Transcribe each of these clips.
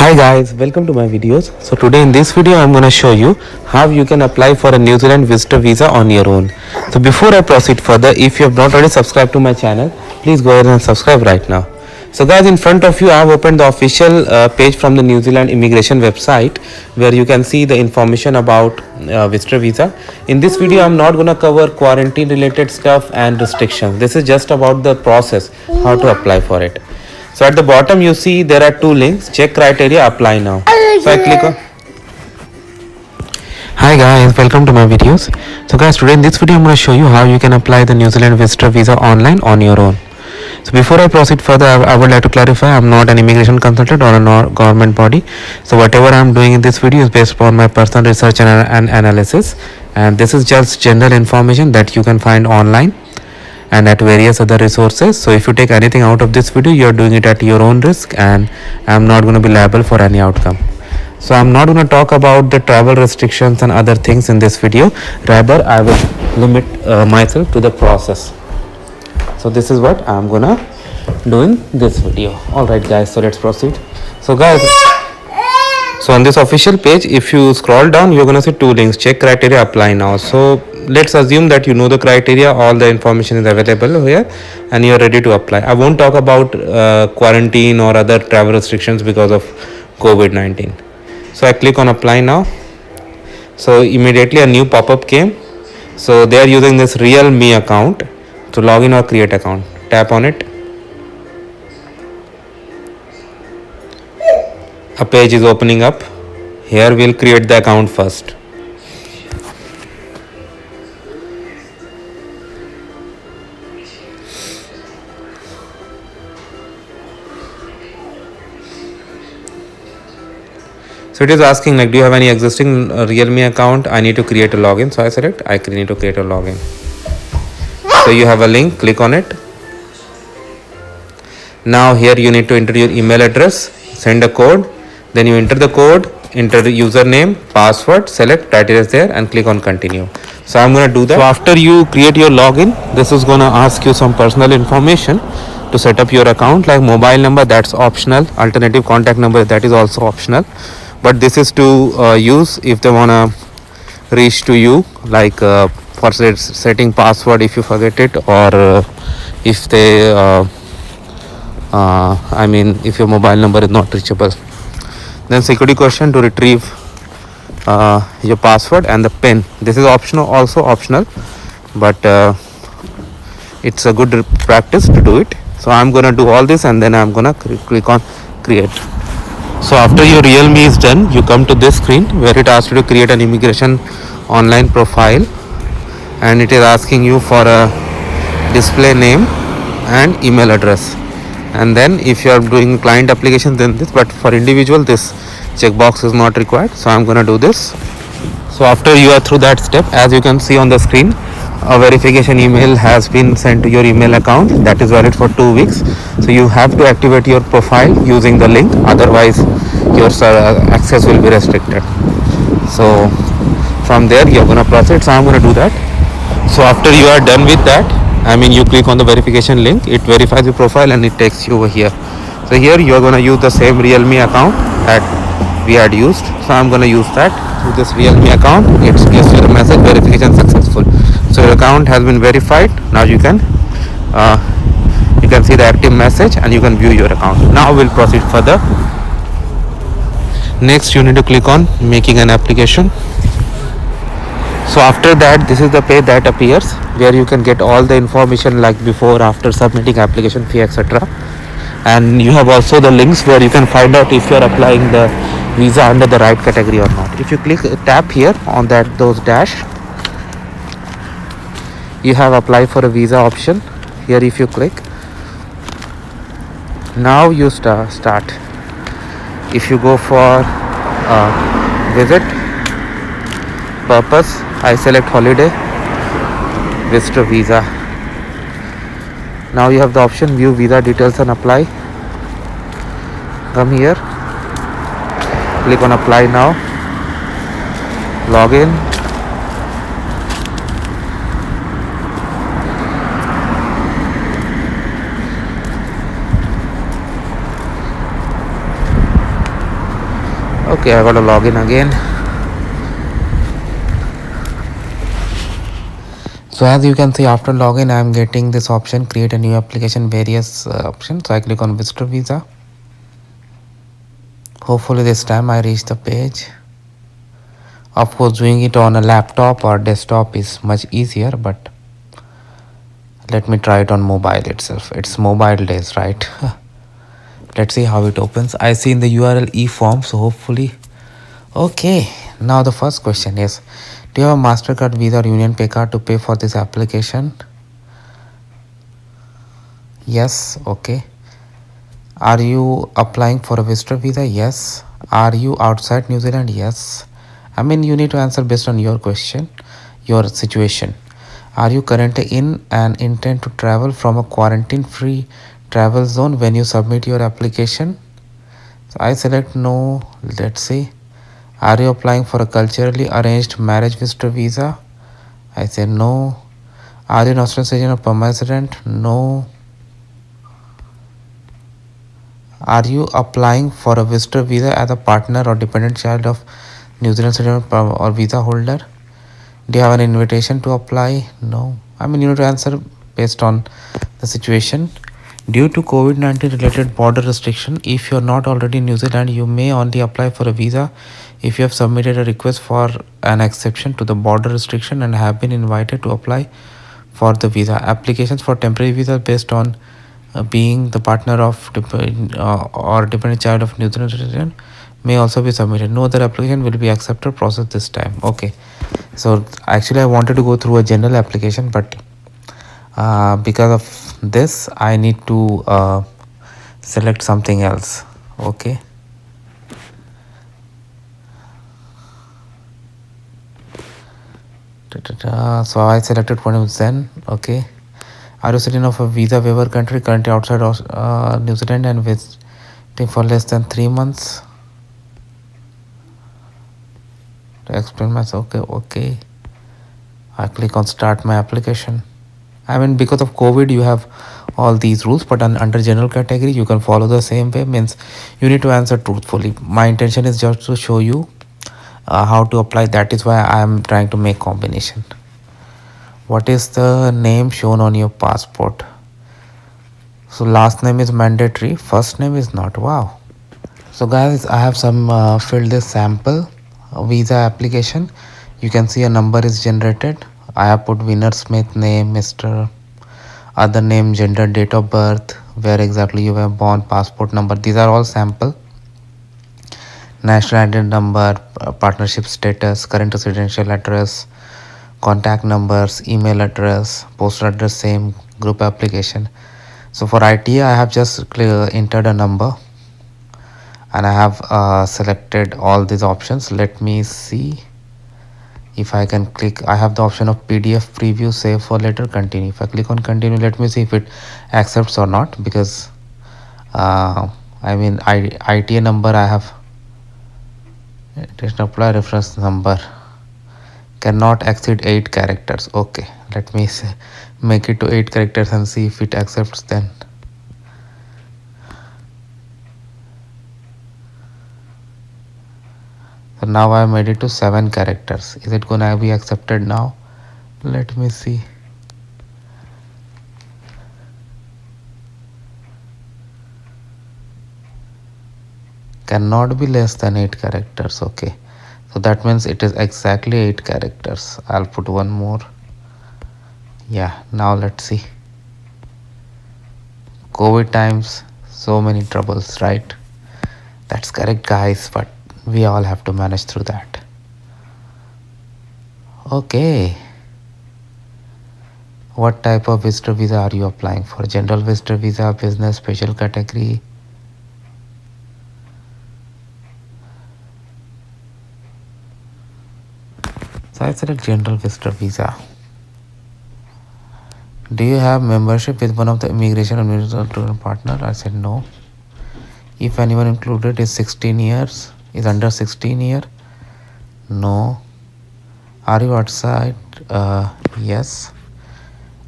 Hi guys, welcome to my videos. So today in this video I'm going to show you how you can apply for a New Zealand visitor visa on your own. So before I proceed further, if you have not already subscribed to my channel, please go ahead and subscribe right now. So guys, in front of you I have opened the official page from the New Zealand immigration website where you can see the information about visitor visa. In this video I'm not going to cover quarantine related stuff and restrictions. This is just about the process, how to apply for it. So at the bottom you see there are two links, check criteria, apply now. So I click on. Hi guys, welcome to my videos. So guys, today in this video I'm going to show you how you can apply the New Zealand visitor visa online on your own. So before I proceed further, I would like to clarify I'm not an immigration consultant or a government body. So whatever I'm doing in this video is based upon my personal research and analysis, and this is just general information that you can find online and at various other resources. So if you take anything out of this video, you're doing it at your own risk, and I'm not going to be liable for any outcome. So I'm not going to talk about the travel restrictions and other things in this video. Rather, I will limit myself to the process. So this is what I'm gonna do in this video. Alright guys, so let's proceed. So guys, so on this official page, if you scroll down, you're gonna see two links, check criteria, apply now. So let's assume that you know the criteria, all the information is available here and you're ready to apply. I won't talk about quarantine or other travel restrictions because of COVID-19. So I click on apply now. So immediately a new pop-up came. So they are using this Realme account to log in or create account. Tap on it. A page is opening up. Here we'll create the account first. So it is asking like, do you have any existing Realme account? I need to create a login. So I select I need to create a login. So you have a link, click on it. Now here you need to enter your email address, send a code, then you enter the code, enter the username, password, select criteria there and click on continue. So I'm going to do that. So after you create your login, this is going to ask you some personal information to set up your account, like mobile number, that's optional, alternative contact number, that is also optional, but this is to use if they want to reach to you, like for setting password if you forget it, or if they if your mobile number is not reachable. Then security question to retrieve your password and the pin. This is optional, also optional, but it's a good practice to do it. So I'm gonna do all this and then I'm gonna click on create. So after your Realme is done, you come to this screen where it asks you to create an immigration online profile, and it is asking you for a display name and email address. And then if you are doing client application, then this, but for individual this checkbox is not required. So I'm gonna do this. So after you are through that step, as you can see on the screen, a verification email has been sent to your email account that is valid for 2 weeks. So you have to activate your profile using the link, otherwise your access will be restricted. So from there you're gonna proceed. So I'm gonna do that. So after you are done with that, you click on the verification link, it verifies your profile and it takes you over here. So here you are going to use the same Realme account that we had used. So I'm going to use that with this Realme account. It gives you the message verification successful. So your account has been verified. Now you can see the active message and you can view your account. Now we'll proceed further. Next you need to click on making an application. So after that, this is the page that appears where you can get all the information like before, after submitting application fee, etc. And you have also the links where you can find out if you are applying the visa under the right category or not. If you tap here on those dash, you have apply for a visa option. Here if you click, now you start. If you go for visit, purpose, I select holiday, visitor visa. Now you have the option view visa details and apply. Come here, click on apply now, log in. Okay, I got to log in again. So as you can see, after login, I am getting this option, create a new application, various options. So I click on visitor visa. Hopefully this time I reach the page. Of course, doing it on a laptop or desktop is much easier, but let me try it on mobile itself. It's mobile days, right? Let's see how it opens. I see in the URL e-form, so hopefully. Okay, now the first question is, do you have a MasterCard, Visa or Union Pay card to pay for this application? Yes, okay. Are you applying for a visitor visa? Yes. Are you outside New Zealand? Yes. I mean, you need to answer based on your question, your situation. Are you currently in and intend to travel from a quarantine free travel zone when you submit your application? So I select no. Let's see. Are you applying for a culturally arranged marriage visitor visa? I say no. Are you an Australian citizen or permanent resident? No. Are you applying for a visitor visa as a partner or dependent child of New Zealand citizen or visa holder? Do you have an invitation to apply? No. I mean, you need to answer based on the situation. Due to COVID-19 related border restriction, if you're not already in New Zealand, you may only apply for a visa if you have submitted a request for an exception to the border restriction and have been invited to apply for the visa. Applications for temporary visa based on being the partner of or dependent child of New Zealand citizen may also be submitted. No other application will be accepted process this time. Okay, so actually I wanted to go through a general application, but because of this I need to select something else. Okay, so I selected one Zen. Okay, are you citizen of a visa waiver country currently outside of New Zealand and visiting for less than 3 months? To explain myself. Okay, I click on start my application. I mean, because of COVID you have all these rules, but under general category you can follow the same way. Means you need to answer truthfully. My intention is just to show you how to apply. That is why I am trying to make combination. What is the name shown on your passport? So last name is mandatory, first name is not. Wow. So guys, I have filled this sample visa application. You can see a number is generated. I have put Winner Smith name, Mr. other name, gender, date of birth, where exactly you were born, passport number. These are all sample. National identity number, partnership status, current residential address, contact numbers, email address, postal address same, group application. So for ITA I have just entered a number and I have selected all these options. Let me see if I can click. I have the option of PDF preview, save for later, continue. If I click on continue, let me see if it accepts or not, because I mean ITA number I have just apply reference number cannot exceed 8 characters. Okay, let me make it to 8 characters and see if it accepts then. So now I made it to 7 characters. Is it gonna be accepted now? Let me see. Cannot be less than 8 characters. Okay, so that means it is exactly 8 characters. I'll put one more. Yeah, now let's see. COVID times, so many troubles, right? That's correct guys, but we all have to manage through that. Okay, what type of visitor visa are you applying for? General visitor visa, business, special category? So I select general visitor visa. Do you have membership with one of the immigration or immigration partner? I said no. If anyone included is 16 years, is under 16 year? No. Are you outside? Yes.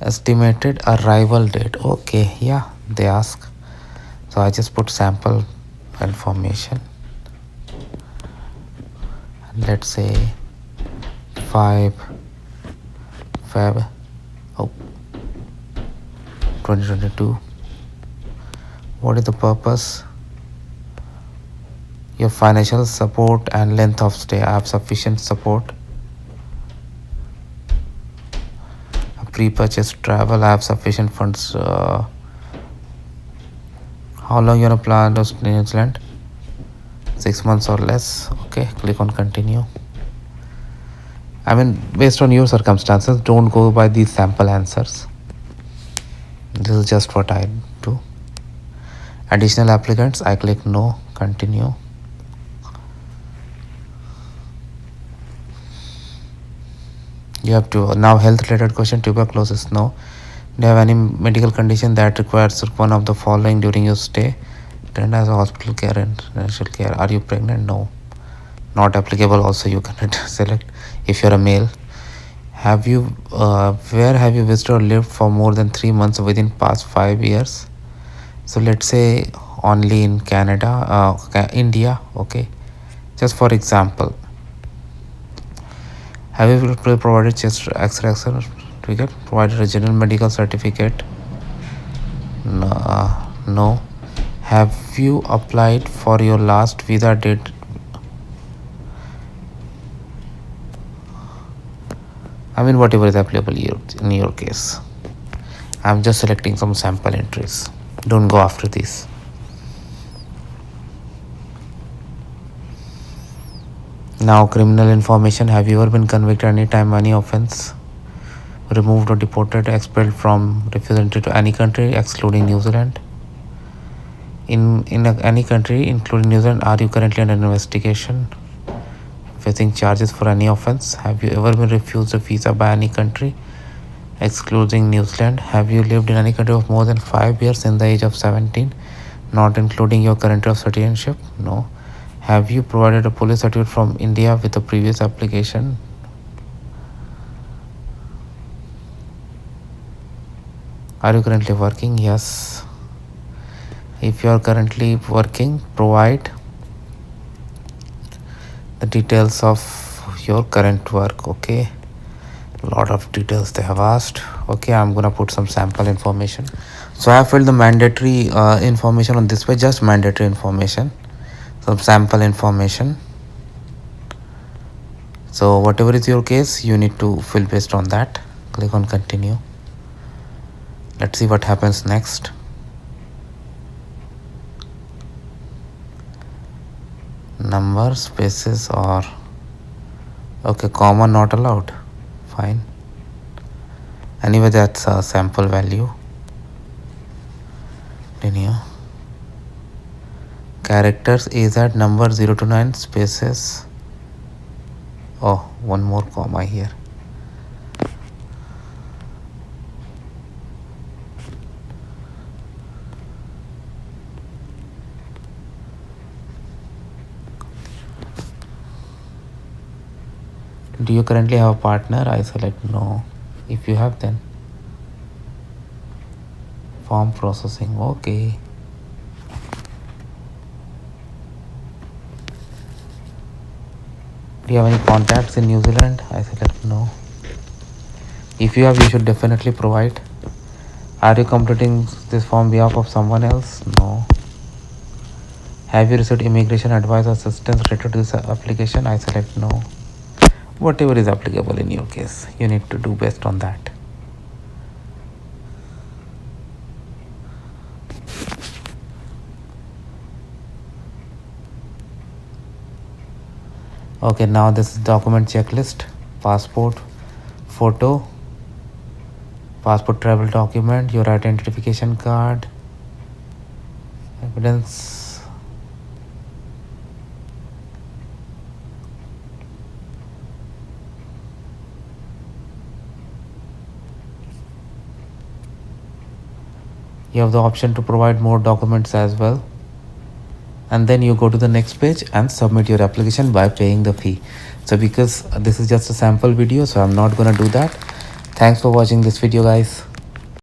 Estimated arrival date? Okay, yeah, they ask. So I just put sample information. let's say 5 Feb 2022. What is the purpose? Your financial support and length of stay. I have sufficient support. Pre-purchase travel. I have sufficient funds. How long you wanna plan to stay in New Zealand? 6 months or less. Okay, click on continue. I mean, based on your circumstances, don't go by these sample answers. This is just what I do. Additional applicants, I click no, continue. You have to now health related question. Tuberculosis, no. Do you have any medical condition that requires one of the following during your stay? Attend as a hospital care and residential care. Are you pregnant? No. Not applicable. Also, you cannot select if you're a male. Have you where have you visited or lived for more than 3 months within past 5 years? So let's say only in Canada, India. Okay, just for example. Have you provided chest X-ray certificate? Provided a general medical certificate? No. No. Have you applied for your last visa date? I mean, whatever is applicable in your case. I'm just selecting some sample entries. Don't go after this. Now, criminal information. Have you ever been convicted any time, any offense, removed or deported, expelled from, refused entry to any country excluding New Zealand? In any country including New Zealand, are you currently under investigation, facing charges for any offense? Have you ever been refused a visa by any country excluding New Zealand? Have you lived in any country of more than 5 years in the age of 17, not including your country of citizenship? No. Have you provided a police certificate from India with a previous application? Are you currently working? Yes. If you are currently working, provide the details of your current work. Okay, a lot of details they have asked. Okay, I'm gonna put some sample information. So I have filled the mandatory information on this way, just mandatory information, some sample information. So whatever is your case, you need to fill based on that. Click on continue. Let's see what happens next. Number, spaces, or okay, comma not allowed. Fine. Anyway, that's a sample value. Continue. Characters is at number 0 to 9, spaces. Oh, one more comma here. Do you currently have a partner? I select no. If you have, then form processing. Okay. Do you have any contacts in New Zealand? I select no. If you have, you should definitely provide. Are you completing this form on behalf of someone else? No. Have you received immigration advice or assistance related to this application? I select no. Whatever is applicable in your case, you need to do based on that. Okay, now this is document checklist. Passport, photo, passport travel document, your identification card, evidence. You have the option to provide more documents as well. And then you go to the next page and submit your application by paying the fee. So because this is just a sample video, so I'm not gonna do that. Thanks for watching this video, guys.